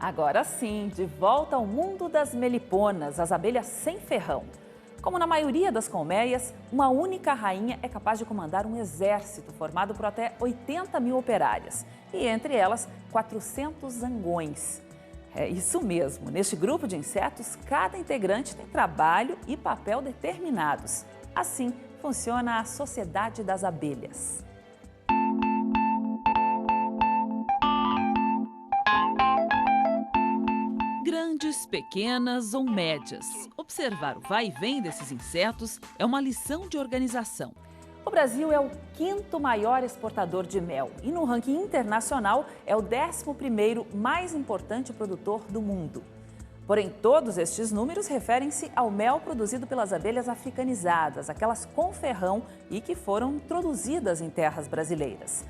Agora sim, de volta ao mundo das meliponas, as abelhas sem ferrão. Como na maioria das colmeias, uma única rainha é capaz de comandar um exército formado por até 80 mil operárias e, entre elas, 400 zangões. É isso mesmo, neste grupo de insetos, cada integrante tem trabalho e papel determinados. Assim funciona a Sociedade das Abelhas. Grandes, pequenas ou médias. Observar o vai e vem desses insetos é uma lição de organização. O Brasil é o 5º maior exportador de mel e no ranking internacional é o 11º mais importante produtor do mundo. Porém, todos estes números referem-se ao mel produzido pelas abelhas africanizadas, aquelas com ferrão e que foram introduzidas em terras brasileiras.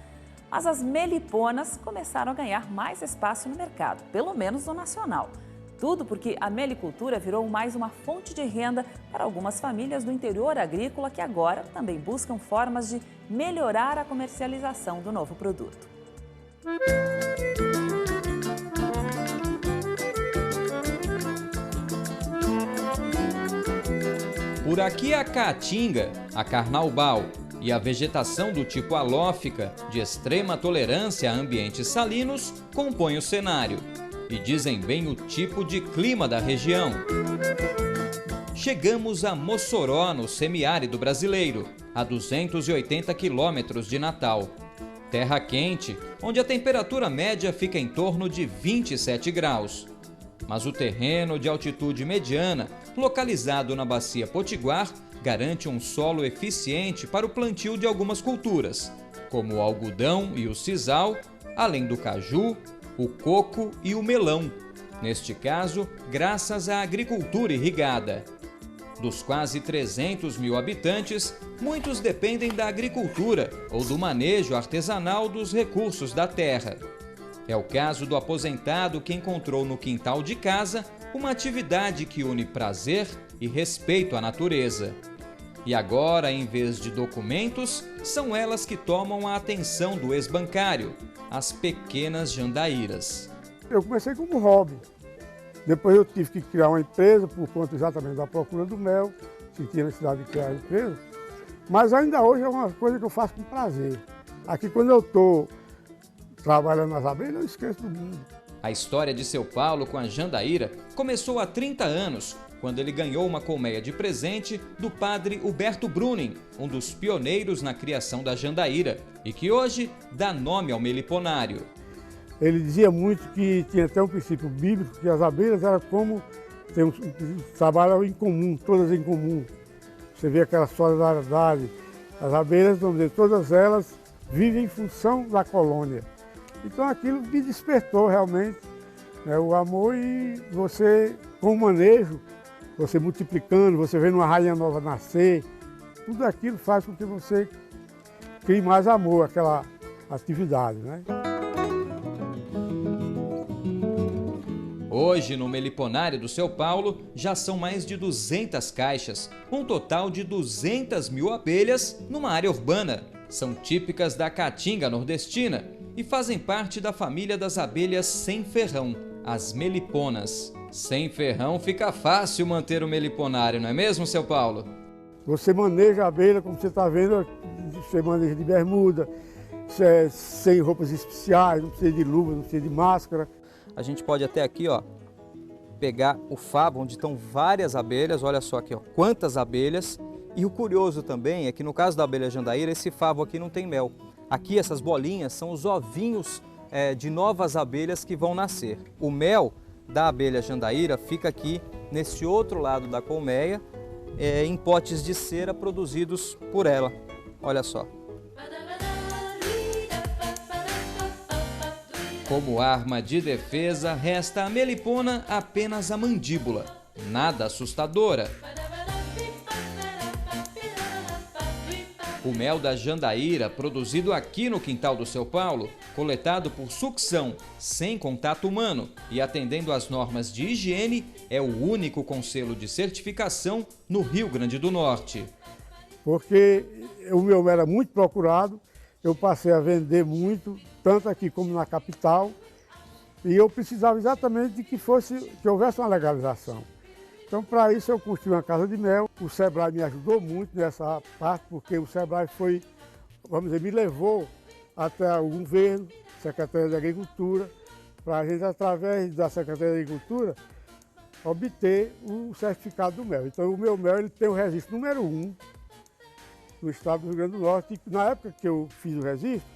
Mas as meliponas começaram a ganhar mais espaço no mercado, pelo menos no nacional. Tudo porque a melicultura virou mais uma fonte de renda para algumas famílias do interior agrícola que agora também buscam formas de melhorar a comercialização do novo produto. Por aqui a caatinga, a carnaubal e a vegetação do tipo halófica, de extrema tolerância a ambientes salinos, compõem o cenário e dizem bem o tipo de clima da região. Chegamos a Mossoró, no semiárido brasileiro, a 280 quilômetros de Natal. Terra quente, onde a temperatura média fica em torno de 27 graus. Mas o terreno de altitude mediana, localizado na Bacia Potiguar, garante um solo eficiente para o plantio de algumas culturas, como o algodão e o sisal, além do caju, o coco e o melão, neste caso, graças à agricultura irrigada. Dos quase 300 mil habitantes, muitos dependem da agricultura ou do manejo artesanal dos recursos da terra. É o caso do aposentado que encontrou no quintal de casa uma atividade que une prazer e respeito à natureza. E agora, em vez de documentos, são elas que tomam a atenção do ex-bancário, as pequenas jandaíras. Eu comecei como hobby. Depois eu tive que criar uma empresa por conta exatamente da procura do mel, sentia a necessidade de criar a empresa. Mas ainda hoje é uma coisa que eu faço com prazer. Aqui quando eu estou trabalhando nas abelhas, eu esqueço do mundo. A história de seu Paulo com a jandaíra começou há 30 anos, quando ele ganhou uma colmeia de presente do padre Huberto Bruning, um dos pioneiros na criação da jandaíra, e que hoje dá nome ao meliponário. Ele dizia muito que tinha até um princípio bíblico, que as abelhas eram como tem um trabalho em comum, todas em comum. Você vê aquela solidariedade. As abelhas, vamos dizer, todas elas vivem em função da colônia. Então aquilo me despertou realmente, né, o amor, e você, com o manejo, você multiplicando, você vendo uma rainha nova nascer, tudo aquilo faz com que você crie mais amor àquela atividade, né? Hoje, no meliponário do seu Paulo, já são mais de 200 caixas, um total de 200 mil abelhas numa área urbana. São típicas da caatinga nordestina e fazem parte da família das abelhas sem ferrão, as meliponas. Sem ferrão fica fácil manter o meliponário, não é mesmo, seu Paulo? Você maneja a abelha, como você está vendo, você maneja de bermuda, sem roupas especiais, não precisa de luva, não precisa de máscara. A gente pode até aqui, ó, pegar o favo, onde estão várias abelhas, olha só aqui, ó, quantas abelhas. E o curioso também é que no caso da abelha jandaíra, esse favo aqui não tem mel. Aqui essas bolinhas são os ovinhos de novas abelhas que vão nascer. O mel da abelha jandaíra fica aqui nesse outro lado da colmeia, em potes de cera produzidos por ela. Olha só. Como arma de defesa, resta à melipona apenas a mandíbula. Nada assustadora. O mel da jandaíra, produzido aqui no quintal do seu Paulo, coletado por sucção, sem contato humano e atendendo às normas de higiene, é o único com selo de certificação no Rio Grande do Norte. Porque o meu mel era muito procurado, eu passei a vender muito, tanto aqui como na capital, E eu precisava exatamente de que houvesse uma legalização. Então, para isso, eu construí uma casa de mel. O Sebrae me ajudou muito nessa parte, porque o Sebrae vamos dizer, me levou até o governo, Secretaria de Agricultura, para a gente, através da Secretaria de Agricultura, obter o certificado do mel. Então, o meu mel ele tem o registro número 1 no estado do Rio Grande do Norte. E na época que eu fiz o registro,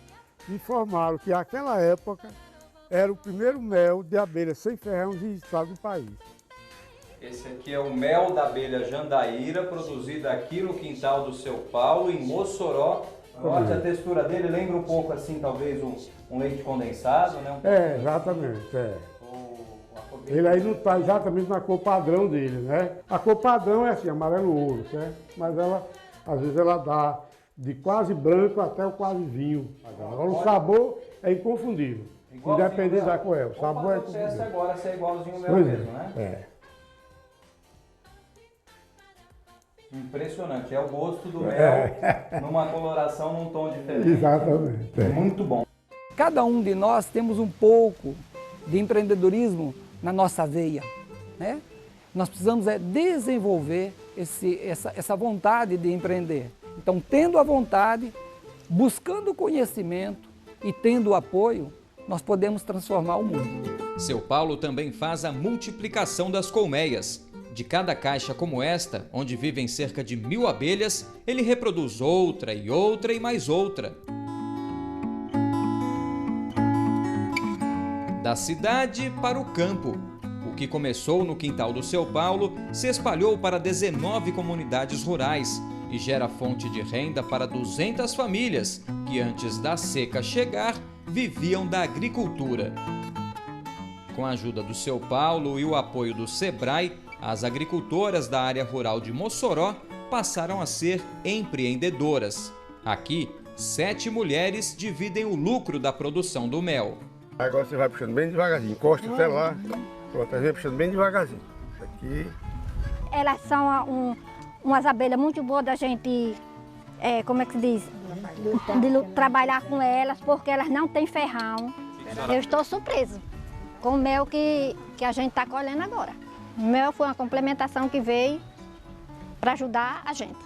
me informaram que naquela época era o primeiro mel de abelha sem ferrão registrado no país. Esse aqui é o mel da abelha jandaíra, produzido aqui no quintal do seu Paulo, em Mossoró. Note a textura dele, lembra um pouco assim, talvez um leite condensado, né? Exatamente, Ele aí não está exatamente na cor padrão dele, né? A cor padrão é assim, amarelo ouro, certo? Mas ela, às vezes, ela dá de quase branco até o quase vinho. Agora, o sabor é inconfundível, independente da cor. O sabor é inconfundível. Vamos agora se é igualzinho o mel mesmo, né? Impressionante, é o gosto do mel numa coloração, num tom diferente. Exatamente. Muito bom. Cada um de nós temos um pouco de empreendedorismo na nossa veia, né? Nós precisamos desenvolver essa vontade de empreender. Então, tendo a vontade, buscando conhecimento e tendo o apoio, nós podemos transformar o mundo. Seu Paulo também faz a multiplicação das colmeias. De cada caixa como esta, onde vivem cerca de 1000 abelhas, ele reproduz outra e mais outra. Da cidade para o campo. O que começou no quintal do seu Paulo se espalhou para 19 comunidades rurais e gera fonte de renda para 200 famílias que antes da seca chegar viviam da agricultura. Com a ajuda do seu Paulo e o apoio do Sebrae, as agricultoras da área rural de Mossoró passaram a ser empreendedoras. Aqui, 7 mulheres dividem o lucro da produção do mel. Agora você vai puxando bem devagarzinho, encosta até lá, pronto, aí vai puxando bem devagarzinho. Aqui. Elas são umas abelhas muito boas da gente, como é que se diz? De trabalhar com elas, porque elas não têm ferrão. Eu estou surpresa com o mel que a gente está colhendo agora. O mel foi uma complementação que veio para ajudar a gente.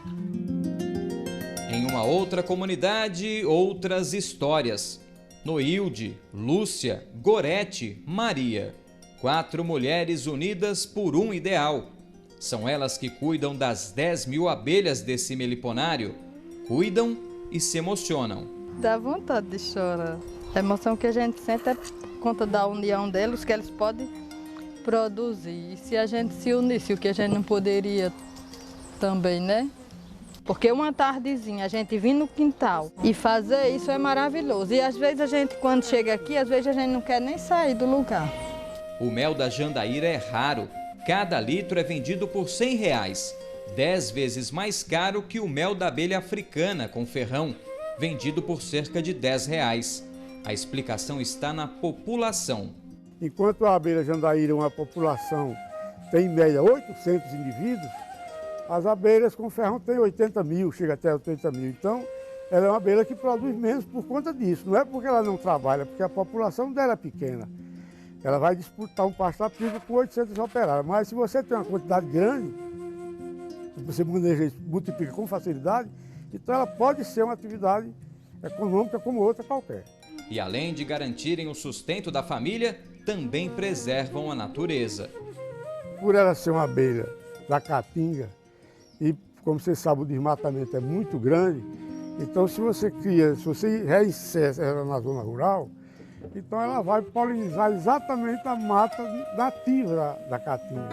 Em uma outra comunidade, outras histórias. Noilde, Lúcia, Gorete, Maria. 4 mulheres unidas por um ideal. São elas que cuidam das 10.000 abelhas desse meliponário. Cuidam e se emocionam. Dá vontade de chorar. A emoção que a gente sente é por conta da união deles, que eles podem produzir. E se a gente se unisse, o que a gente não poderia também, né? Porque uma tardezinha a gente vir no quintal e fazer isso é maravilhoso. E às vezes a gente, quando chega aqui, às vezes a gente não quer nem sair do lugar. O mel da jandaíra é raro. Cada litro é vendido por R$100, 10 vezes mais caro que o mel da abelha africana com ferrão, vendido por cerca de R$10. A explicação está na população. Enquanto a abelha jandaíra, uma população, tem em média 800 indivíduos, as abelhas com ferrão têm 80 mil, chega até 80 mil. Então, ela é uma abelha que produz menos por conta disso. Não é porque ela não trabalha, porque a população dela é pequena. Ela vai disputar um pasto a pico com 800 operários. Mas se você tem uma quantidade grande, você maneja isso, multiplica com facilidade, então ela pode ser uma atividade econômica como outra qualquer. E além de garantirem o sustento da família, também preservam a natureza. Por ela ser uma abelha da caatinga, e como você sabe o desmatamento é muito grande, então se você reinsere ela na zona rural, então ela vai polinizar exatamente a mata nativa da caatinga.